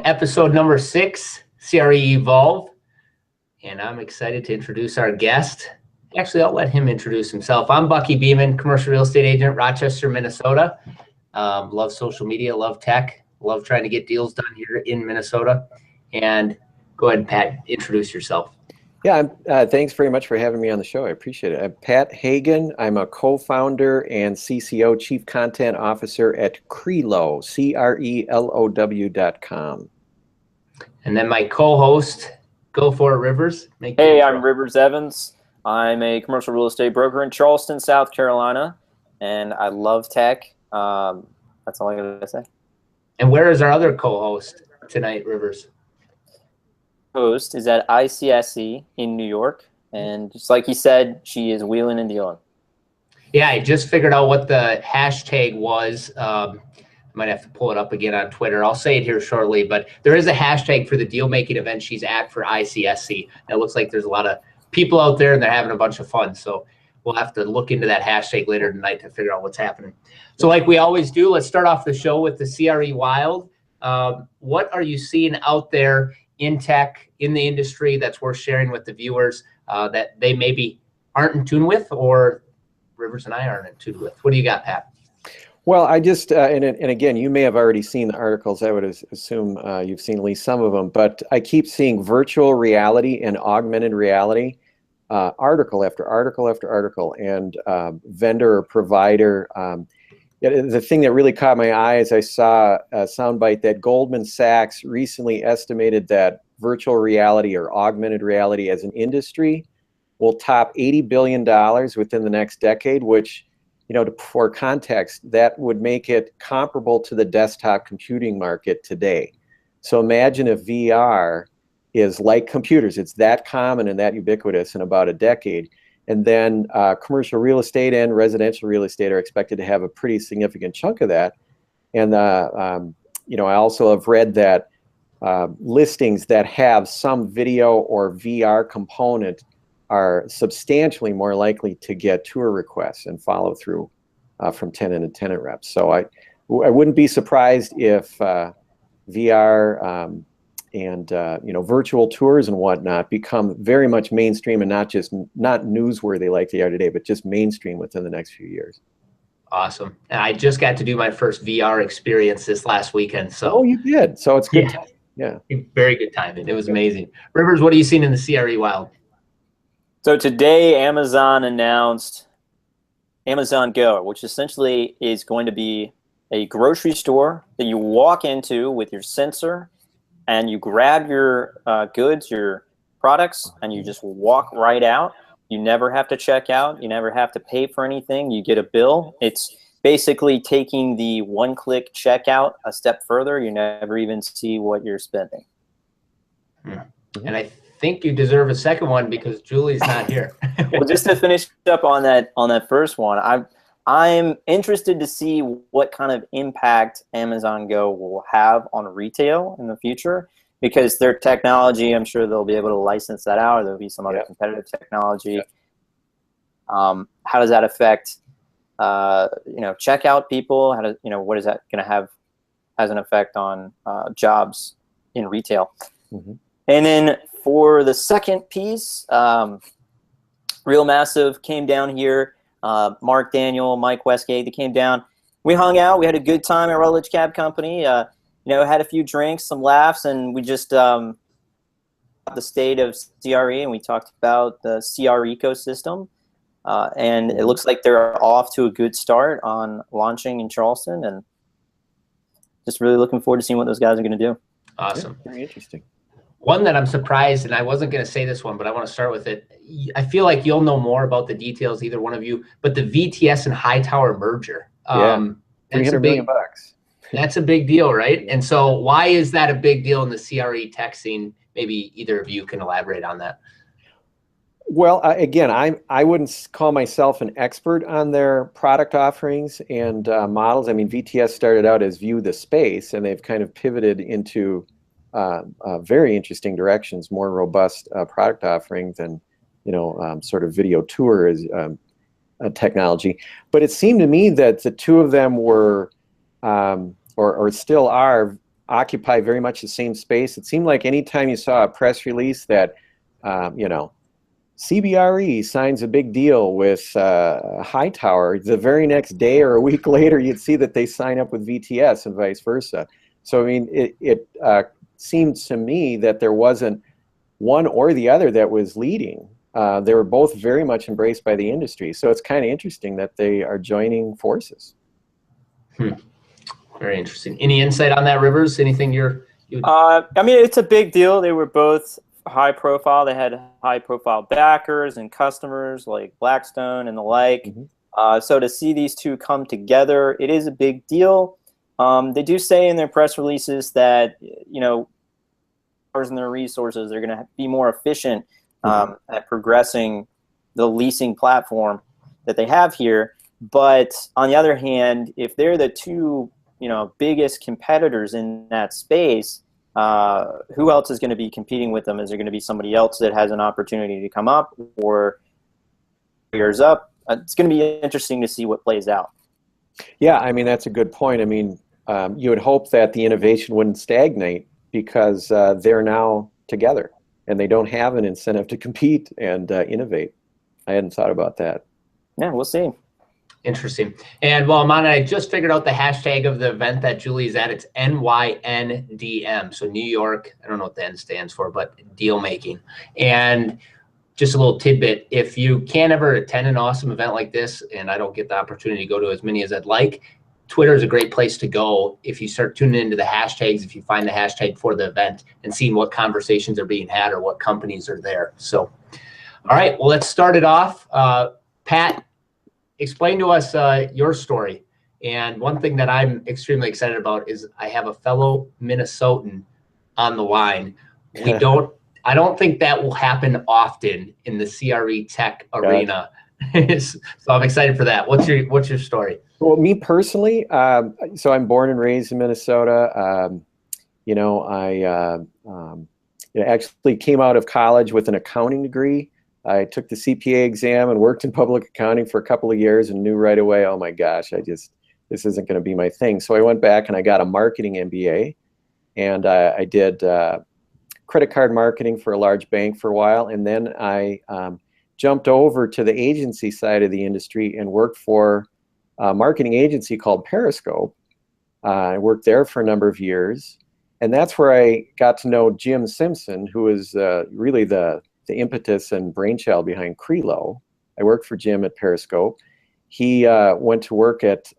episode number 6, CREvolve. And I'm excited to introduce our guest. Actually, I'll let him introduce himself. I'm Bucky Beeman, commercial real estate agent, Rochester, Minnesota. Love social media, love tech, love trying to get deals done here in Minnesota. And go ahead, Pat, introduce yourself. Yeah, thanks very much for having me on the show. I appreciate it. I'm Pat Hagen. I'm a co-founder and CCO, Chief Content Officer at Crelow, CRELOW.com. And then my co-host, go for it, Rivers. Hey, I'm Rivers Evans. I'm a commercial real estate broker in Charleston, South Carolina, and I love tech. That's all I gotta say. And where is our other co-host tonight, Rivers? Host is at ICSC in New York, and just like he said, she is wheeling and dealing. Yeah, I just figured out what the hashtag was. I might have to pull it up again on Twitter. I'll say it here shortly, but there is a hashtag for the deal-making event she's at for ICSC. It looks like there's a lot of people out there, and they're having a bunch of fun. So we'll have to look into that hashtag later tonight to figure out what's happening. So like we always do, let's start off the show with the CRE Wild. What are you seeing out there in tech, in the industry, that's worth sharing with the viewers that they maybe aren't in tune with, or Rivers and I aren't in tune with? What do you got, Pat? Well, I just, and again, you may have already seen the articles. I would assume you've seen at least some of them, but I keep seeing virtual reality and augmented reality, article after article after article, and vendor or provider. The thing that really caught my eye is I saw a soundbite that Goldman Sachs recently estimated that virtual reality or augmented reality as an industry will top $80 billion within the next decade, which, you know, for context, that would make it comparable to the desktop computing market today. So imagine if VR is like computers, it's that common and that ubiquitous in about a decade. And then commercial real estate and residential real estate are expected to have a pretty significant chunk of that. And you know, I also have read that listings that have some video or VR component are substantially more likely to get tour requests and follow through from tenant and tenant reps. So I wouldn't be surprised if VR and you know, virtual tours and whatnot become very much mainstream, and not newsworthy like they are today, but just mainstream within the next few years. Awesome. And I just got to do my first VR experience this last weekend. So oh, you did. So it's good. Yeah. Very good timing. It was amazing. Rivers, what are you seeing in the CRE Wild? So today, Amazon announced Amazon Go, which essentially is going to be a grocery store that you walk into with your sensor, and you grab your goods, your products, and you just walk right out. You never have to check out. You never have to pay for anything. You get a bill. It's basically taking the one-click checkout a step further. You never even see what you're spending. And I think you deserve a second one because Julie's not here. Well, just to finish up on that first one, I'm interested to see what kind of impact Amazon Go will have on retail in the future, because their technology, I'm sure they'll be able to license that out, or there'll be some other competitive technology. How does that affect, you know, checkout people? How does, you know, what is that going to have as an effect on jobs in retail? And then for the second piece, Real Massive came down here. Mark Daniel, Mike Westgate, they came down. We hung out. We had a good time at Rutledge Cab Company. You know, had a few drinks, some laughs, and we just the state of CRE, and we talked about the CR ecosystem. And it looks like they're off to a good start on launching in Charleston, and just really looking forward to seeing what those guys are going to do. Awesome. Yeah, very interesting. One that I'm surprised, and I wasn't going to say this one, but I want to start with it. I feel like you'll know more about the details, either one of you, but the VTS and Hightower merger. Yeah, $300 million bucks. That's a big deal, right? And so why is that a big deal in the CRE tech scene? Maybe either of you can elaborate on that. Well, again, I wouldn't call myself an expert on their product offerings and models. I mean, VTS started out as View the Space, and they've kind of pivoted into very interesting directions, more robust product offerings, and sort of video tour as technology. But it seemed to me that the two of them were, or still are, occupy very much the same space. It seemed like anytime you saw a press release that, you know, CBRE signs a big deal with Hightower, the very next day or a week later, you'd see that they sign up with VTS and vice versa. So, I mean, it seemed to me that there wasn't one or the other that was leading. They were both very much embraced by the industry. So it's kind of interesting that they are joining forces. Very interesting. Any insight on that, Rivers? Anything you're... I mean, it's a big deal. They were both high profile. They had high profile backers and customers like Blackstone and the like. So to see these two come together, it is a big deal. They do say in their press releases that, you know, and their resources are going to be more efficient at progressing the leasing platform that they have here. But on the other hand, if they're the two, you know, biggest competitors in that space, who else is going to be competing with them? Is there going to be somebody else that has an opportunity to come up or years up? It's going to be interesting to see what plays out. Yeah, I mean, that's a good point. I mean, you would hope that the innovation wouldn't stagnate because they're now together and they don't have an incentive to compete and innovate. I hadn't thought about that. Yeah, we'll see. Interesting. And while I'm on it, I just figured out the hashtag of the event that Julie's at. It's NYNDM. So New York, I don't know what the N stands for, but deal making. And just a little tidbit, if you can't ever attend an awesome event like this, and I don't get the opportunity to go to as many as I'd like, Twitter is a great place to go if you start tuning into the hashtags, if you find the hashtag for the event and seeing what conversations are being had or what companies are there. So, all right, well, let's start it off. Pat, explain to us your story. And one thing that I'm extremely excited about is I have a fellow Minnesotan on the line. I don't think that will happen often in the CRE tech arena. So I'm excited for that. What's your story? Well, me personally, so I'm born and raised in Minnesota. You know, I actually came out of college with an accounting degree. I took the CPA exam and worked in public accounting for a couple of years and knew right away, oh my gosh, this isn't going to be my thing. So I went back and I got a marketing MBA, and I did credit card marketing for a large bank for a while, and then I jumped over to the agency side of the industry and worked for a marketing agency called Periscope. I worked there for a number of years, and that's where I got to know Jim Simpson, who is really the impetus and brainchild behind Crelow. I worked for Jim at Periscope. He went to work at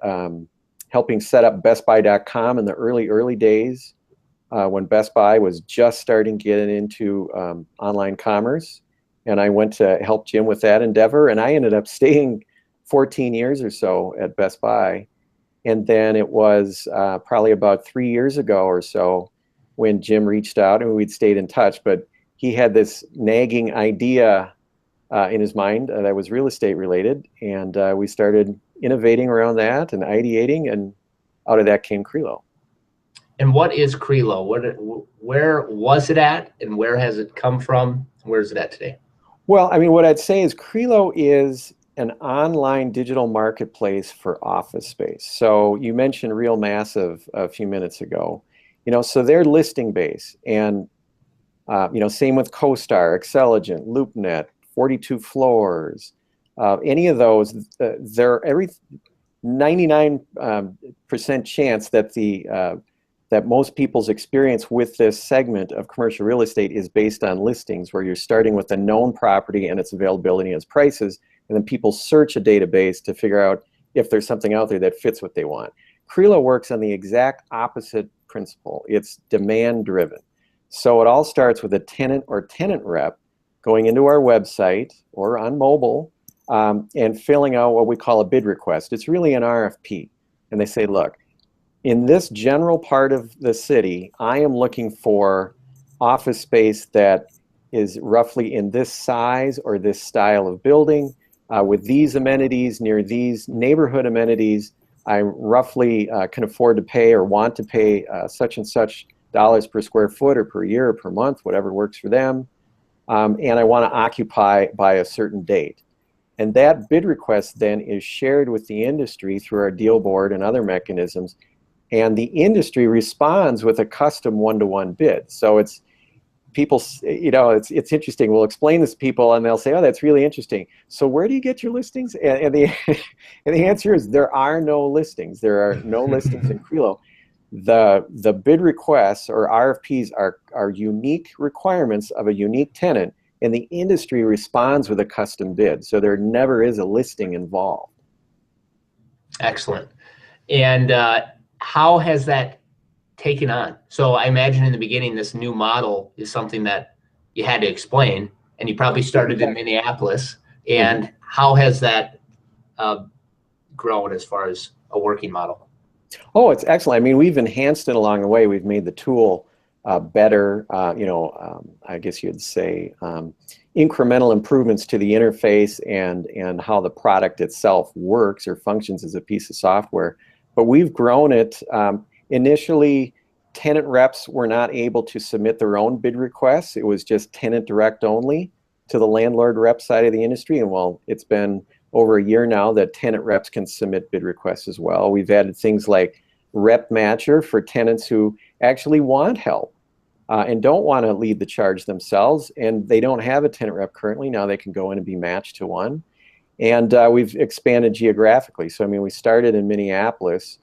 helping set up BestBuy.com in the early days when Best Buy was just starting getting into online commerce. And I went to help Jim with that endeavor, and I ended up staying 14 years or so at Best Buy. And then it was probably about 3 years ago or so when Jim reached out, and we'd stayed in touch, but he had this nagging idea in his mind that was real estate related, and we started innovating around that and ideating, and out of that came Crelow. And what is Crelow? Where was it at, and where has it come from? Where is it at today? Well, I mean, what I'd say is Crelow is an online digital marketplace for office space. So you mentioned Real Massive a few minutes ago. You know, so they're listing based, and you know, same with CoStar, Xceligent, LoopNet, 42 Floors, any of those. They're every 99% chance that that most people's experience with this segment of commercial real estate is based on listings, where you're starting with a known property and its availability and its prices, and then people search a database to figure out if there's something out there that fits what they want. Crelow works on the exact opposite principle. It's demand driven. So it all starts with a tenant or tenant rep going into our website or on mobile and filling out what we call a bid request. It's really an RFP. And they say, look, in this general part of the city, I am looking for office space that is roughly in this size or this style of building with these amenities near these neighborhood amenities. I roughly can afford to pay or want to pay such and such dollars per square foot or per year or per month, whatever works for them. And I want to occupy by a certain date. And that bid request then is shared with the industry through our deal board and other mechanisms. and the industry responds with a custom one-to-one bid. So it's people, it's interesting. We'll explain this to people and they'll say, oh, that's really interesting. So where do you get your listings? And the and the answer is there are no listings. There are no listings in Crelow. The bid requests or RFPs are unique requirements of a unique tenant, and the industry responds with a custom bid. So there never is a listing involved. Excellent. And how has that taken on? So I imagine in the beginning, this new model is something that you had to explain, and you probably started in Minneapolis. And how has that grown as far as a working model? Oh, it's excellent. I mean, we've enhanced it along the way. We've made the tool better, I guess you'd say incremental improvements to the interface and how the product itself works or functions as a piece of software. But we've grown it. Initially, tenant reps were not able to submit their own bid requests. It was just tenant direct only to the landlord rep side of the industry. And well, it's been over a year now that tenant reps can submit bid requests as well. We've added things like Rep Matcher for tenants who actually want help and don't want to lead the charge themselves, and they don't have a tenant rep currently. Now they can go in and be matched to one. And we've expanded geographically. So I mean, we started in Minneapolis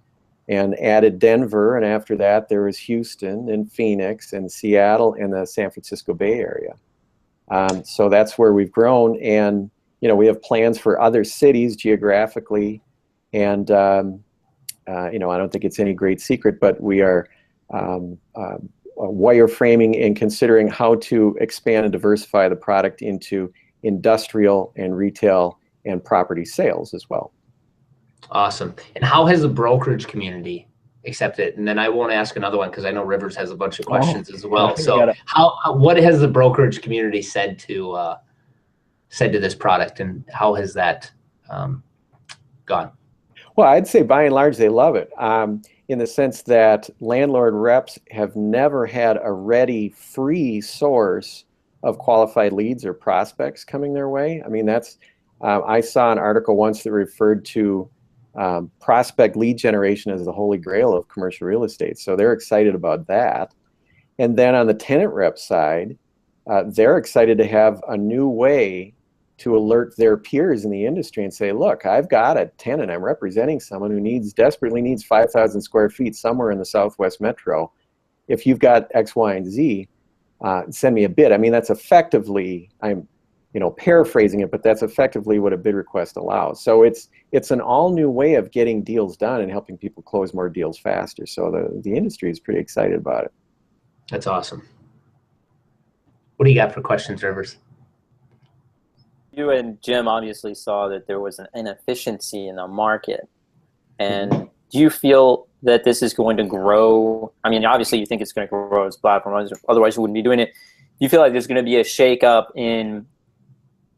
and added Denver, and after that there was Houston and Phoenix and Seattle and the San Francisco Bay Area. So that's where we've grown, and we have plans for other cities geographically, and I don't think it's any great secret, but we are wireframing and considering how to expand and diversify the product into industrial and retail and property sales as well. Awesome. And how has the brokerage community accepted it? And then I won't ask another one because I know Rivers has a bunch of questions as well. So what has the brokerage community said to this product, and how has that gone? Well, I'd say by and large they love it, in the sense that landlord reps have never had a ready, free source of qualified leads or prospects coming their way. I mean, that's I saw an article once that referred to prospect lead generation as the holy grail of commercial real estate. So they're excited about that. And then on the tenant rep side, they're excited to have a new way to alert their peers in the industry and say, look, I've got a tenant. I'm representing someone who desperately needs 5,000 square feet somewhere in the Southwest Metro. If you've got X, Y, and Z, send me a bid. I mean, that's effectively, I'm paraphrasing it, but that's effectively what a bid request allows. So it's an all new way of getting deals done and helping people close more deals faster. So the industry is pretty excited about it. That's awesome. What do you got for questions, Rivers? You and Jim obviously saw that there was an inefficiency in the market. And do you feel that this is going to grow? I mean, obviously you think it's going to grow as a platform, otherwise you wouldn't be doing it. Do you feel like there's going to be a shakeup in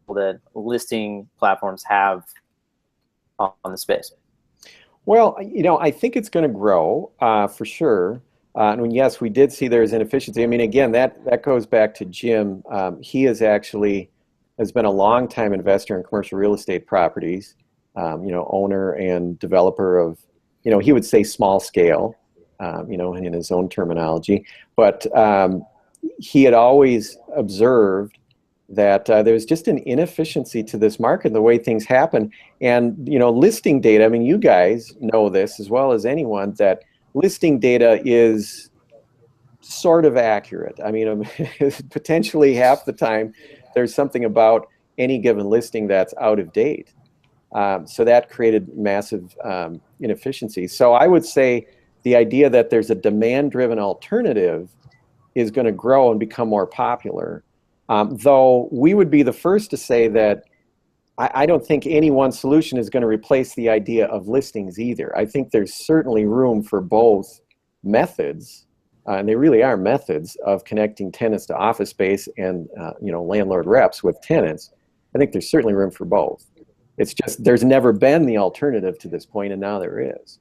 that listing platforms have on the space? Well, I think it's going to grow for sure. And yes, we did see there's inefficiency. I mean, again, that goes back to Jim. He has been a long-time investor in commercial real estate properties, owner and developer of, he would say small scale, in his own terminology. But he had always observed that there's just an inefficiency to this market, the way things happen. And, listing data, I mean, you guys know this as well as anyone, that listing data is sort of accurate. I mean, potentially half the time there's something about any given listing that's out of date. So that created massive inefficiency. So I would say the idea that there's a demand-driven alternative is going to grow and become more popular. Though we would be the first to say that I don't think any one solution is going to replace the idea of listings either. I think there's certainly room for both methods, and they really are methods of connecting tenants to office space and landlord reps with tenants. I think there's certainly room for both. It's just there's never been the alternative to this point, and now there is.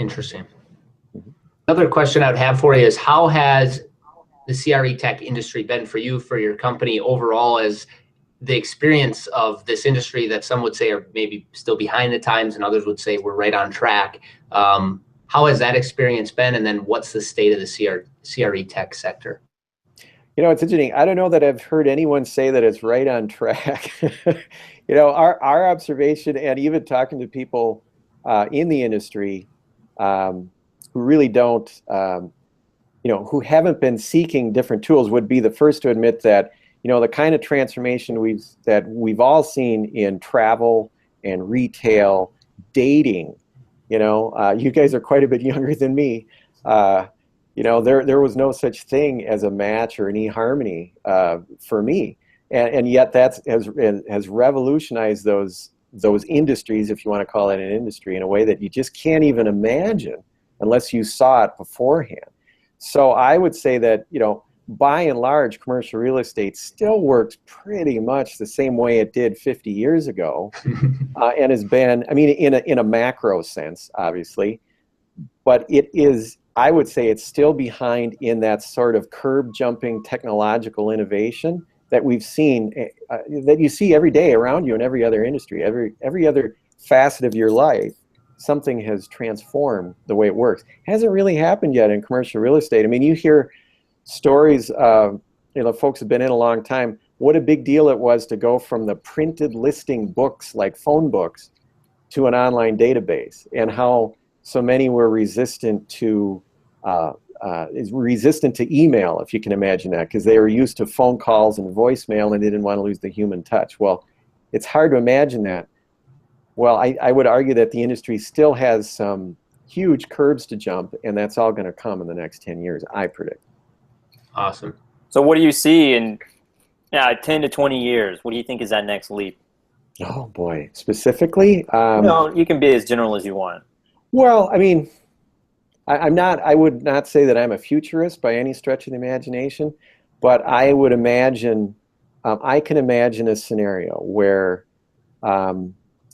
Interesting. Another question I would have for you is, how has the CRE tech industry been for you, for your company overall, as the experience of this industry that some would say are maybe still behind the times and others would say we're right on track? how has that experience been? And then what's the state of the CRE tech sector? You know, it's interesting. I don't know that I've heard anyone say that it's right on track. You know, our observation, and even talking to people in the industry who really don't, you know, who haven't been seeking different tools, would be the first to admit that, you know, the kind of transformation we've all seen in travel and retail, dating. You know, you guys are quite a bit younger than me. You know, there was no such thing as a Match or an eHarmony for me, and yet that has revolutionized those industries, if you want to call it an industry, in a way that you just can't even imagine unless you saw it beforehand. So I would say that, you know, by and large, commercial real estate still works pretty much the same way it did 50 years ago, and has been, I mean, in a macro sense, obviously, but it is, I would say it's still behind in that sort of curb jumping technological innovation that we've seen, that you see every day around you in every other industry, every other facet of your life. Something has transformed the way it works. Hasn't really happened yet in commercial real estate. I mean, you hear stories, you know, folks have been in a long time, what a big deal it was to go from the printed listing books like phone books to an online database, and how so many were resistant to email, if you can imagine that, because they were used to phone calls and voicemail and they didn't want to lose the human touch. Well, it's hard to imagine that. Well, I would argue that the industry still has some huge curbs to jump, and that's all going to come in the next 10 years, I predict. Awesome. So what do you see in 10 to 20 years? What do you think is that next leap? Oh boy, specifically? No, you can be as general as you want. Well, I mean, I would not say that I'm a futurist by any stretch of the imagination, but I would imagine, I can imagine a scenario where,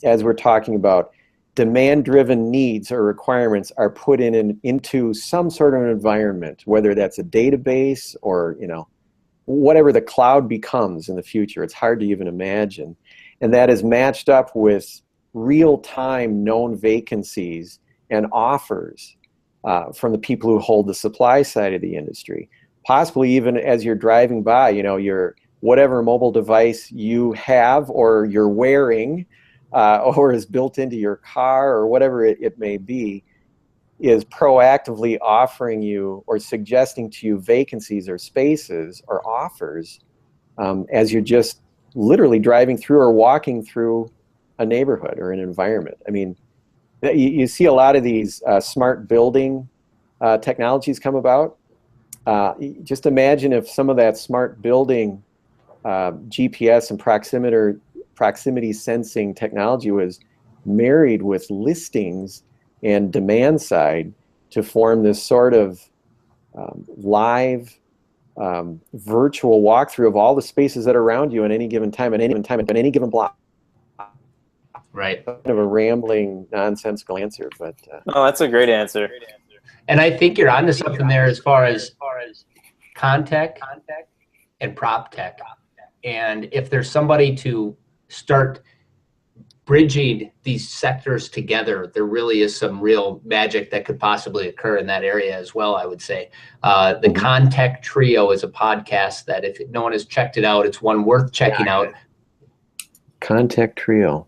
as we're talking about, demand-driven needs or requirements are put into some sort of an environment, whether that's a database or, you know, whatever the cloud becomes in the future. It's hard to even imagine. And that is matched up with real-time known vacancies and offers from the people who hold the supply side of the industry. Possibly even as you're driving by, you know, your whatever mobile device you have or you're wearing, or is built into your car, or whatever it may be, is proactively offering you or suggesting to you vacancies or spaces or offers as you're just literally driving through or walking through a neighborhood or an environment. I mean, you see a lot of these smart building technologies come about. Just imagine if some of that smart building GPS and proximity sensing technology was married with listings and demand side to form this sort of live virtual walkthrough of all the spaces that are around you at any given time, at any given block. Right. Kind of a rambling, nonsensical answer, but Oh, that's a great answer. And I think you're onto something there as far as Contech and prop tech. And if there's somebody to start bridging these sectors together, there really is some real magic that could possibly occur in that area as well, I would say. The Contech Trio is a podcast that if no one has checked it out, it's one worth checking out. Contech Trio.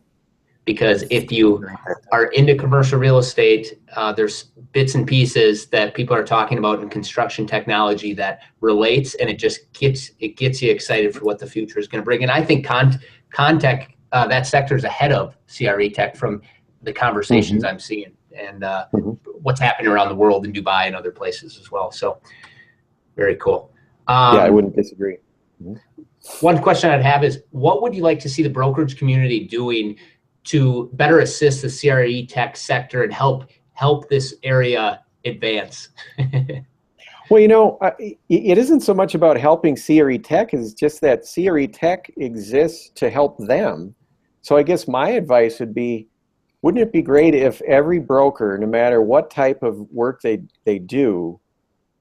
Because if you are into commercial real estate, there's bits and pieces that people are talking about in construction technology that relates, and it just gets you excited for what the future is going to bring. And I think Contech, that sector is ahead of CRE tech from the conversations I'm seeing and what's happening around the world in Dubai and other places as well. So very cool. Yeah, I wouldn't disagree. One question I'd have is, what would you like to see the brokerage community doing to better assist the CRE tech sector and help this area advance? Well, you know, it isn't so much about helping CRE tech, it's just that CRE tech exists to help them. So I guess my advice would be, wouldn't it be great if every broker, no matter what type of work they do,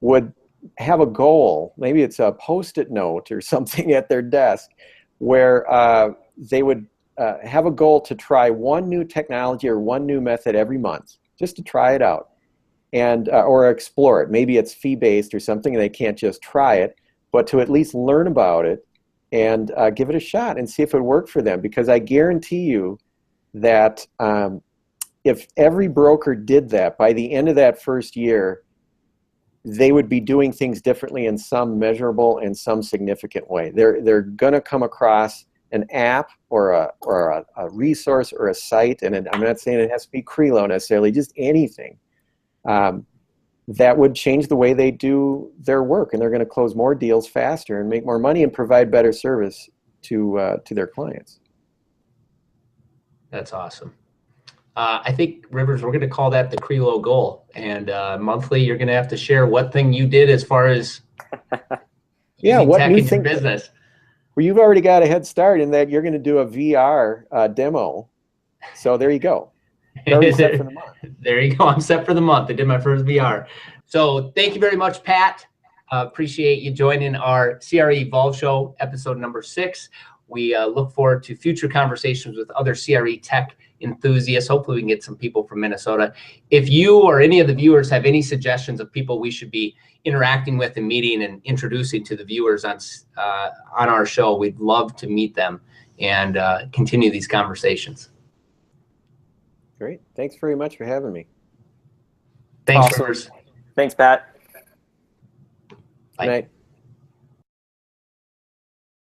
would have a goal, maybe it's a Post-it note or something at their desk, where they would have a goal to try one new technology or one new method every month, just to try it out. and or explore it. Maybe it's fee-based or something, and they can't just try it, but to at least learn about it and give it a shot and see if it worked for them. Because I guarantee you that if every broker did that, by the end of that first year, they would be doing things differently in some measurable and some significant way. They're going to come across an app or a resource or a site, and I'm not saying it has to be Crelow necessarily, just anything that would change the way they do their work, and they're going to close more deals faster and make more money and provide better service to their clients. That's awesome. I think, Rivers, we're going to call that the Crelow goal. And monthly, you're going to have to share what thing you did as far as using what tech new in your thing business. Well, you've already got a head start in that you're going to do a VR demo. So there you go. You're already set for the month. There you go. I'm set for the month. I did my first VR. So thank you very much, Pat. Appreciate you joining our CREvolve show, episode number 6. We look forward to future conversations with other CRE tech enthusiasts. Hopefully we can get some people from Minnesota. If you or any of the viewers have any suggestions of people we should be interacting with and meeting and introducing to the viewers on our show, we'd love to meet them and continue these conversations. Great. Thanks very much for having me. Thanks, Awesome. Rivers. Thanks, Pat. Bye. Good night.